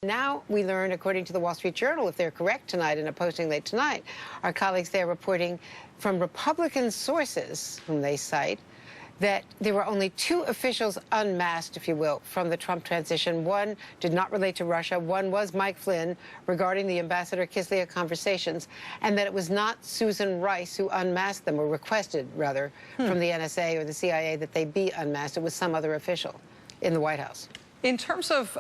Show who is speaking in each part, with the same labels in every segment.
Speaker 1: Now we learn, according to the Wall Street Journal, if they're correct tonight in a posting late tonight, our colleagues there reporting from Republican sources, whom they cite, that there were only 2 officials unmasked, if you will, from the Trump transition. One did not relate to Russia. One was Mike Flynn regarding the Ambassador Kislyak conversations, and that it was not Susan Rice who unmasked them, or requested, rather, from the NSA or the CIA that they be unmasked. It was some other official in the White House.
Speaker 2: In terms of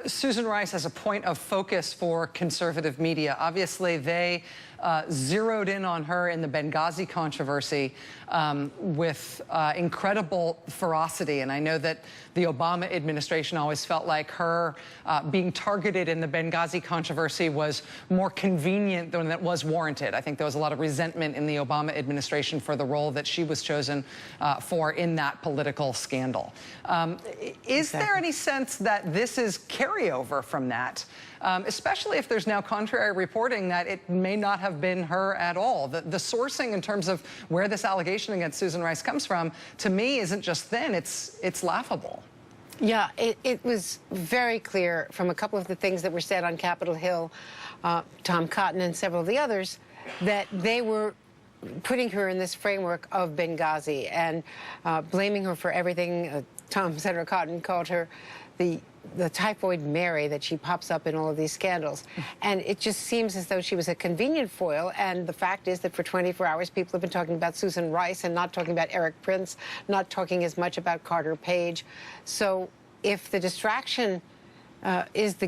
Speaker 2: Susan Rice as a point of focus for conservative media, obviously they zeroed in on her in the Benghazi controversy with incredible ferocity. And I know that the Obama administration always felt like her being targeted in the Benghazi controversy was more convenient than it was warranted. I think there was a lot of resentment in the Obama administration for the role that she was chosen for in that political scandal. Is there any sense that this is carryover from that? Especially if there's now contrary reporting that it may not have been her at all. The sourcing in terms of where this allegation against Susan Rice comes from, to me, isn't just thin, it's laughable.
Speaker 1: Yeah, it was very clear from a couple of the things that were said on Capitol Hill, Tom Cotton and several of the others, that they were putting her in this framework of Benghazi and blaming her for everything. Senator Cotton called her the typhoid Mary that she pops up in all of these scandals. And it just seems as though she was a convenient foil. And the fact is that for 24 hours, people have been talking about Susan Rice and not talking about Eric Prince, not talking as much about Carter Page. So if the distraction is the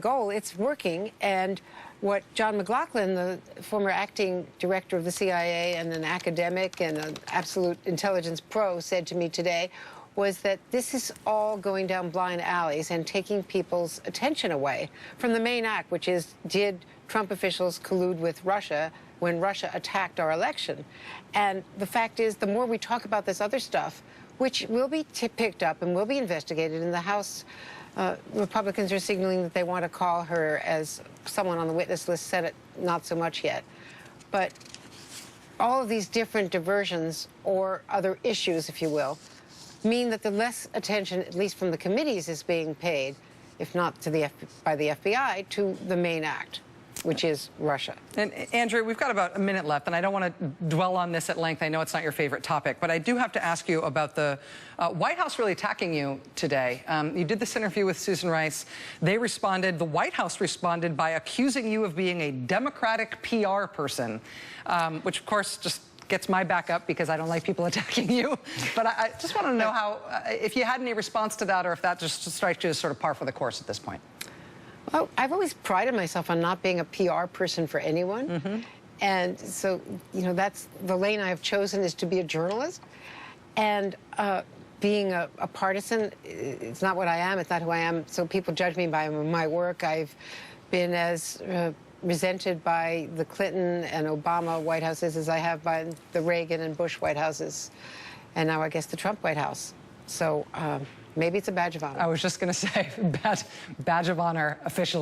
Speaker 1: goal, it's working. And what John McLaughlin, the former acting director of the CIA and an academic and an absolute intelligence pro, said to me today was that this is all going down blind alleys and taking people's attention away from the main act, which is, did Trump officials collude with Russia when Russia attacked our election? And the fact is, the more we talk about this other stuff, which will be picked up and will be investigated in the House, Republicans are signaling that they want to call her as someone on the witness list. Senate, not so much yet. But all of these different diversions or other issues, if you will, mean that the less attention, at least from the committees, is being paid, if not to by the FBI, to the main act, which is Russia.
Speaker 2: And Andrew, we've got about a minute left, and I don't want to dwell on this at length. I know it's not your favorite topic, but I do have to ask you about the White House really attacking you today. You did this interview with Susan Rice. They responded, the White House responded by accusing you of being a Democratic PR person, which of course just gets my back up because I don't like people attacking you. But I just want to know how, if you had any response to that, or if that just strikes you as sort of par for the course at this point.
Speaker 1: Well, I've always prided myself on not being a PR person for anyone. And so, you know, that's the lane I've chosen, is to be a journalist. And being a partisan, it's not what I am, it's not who I am. So people judge me by my work. I've been as resented by the Clinton and Obama White Houses as I have by the Reagan and Bush White Houses, and now I guess the Trump White House. So maybe it's a badge of honor.
Speaker 2: I was just going to say, badge of honor officially.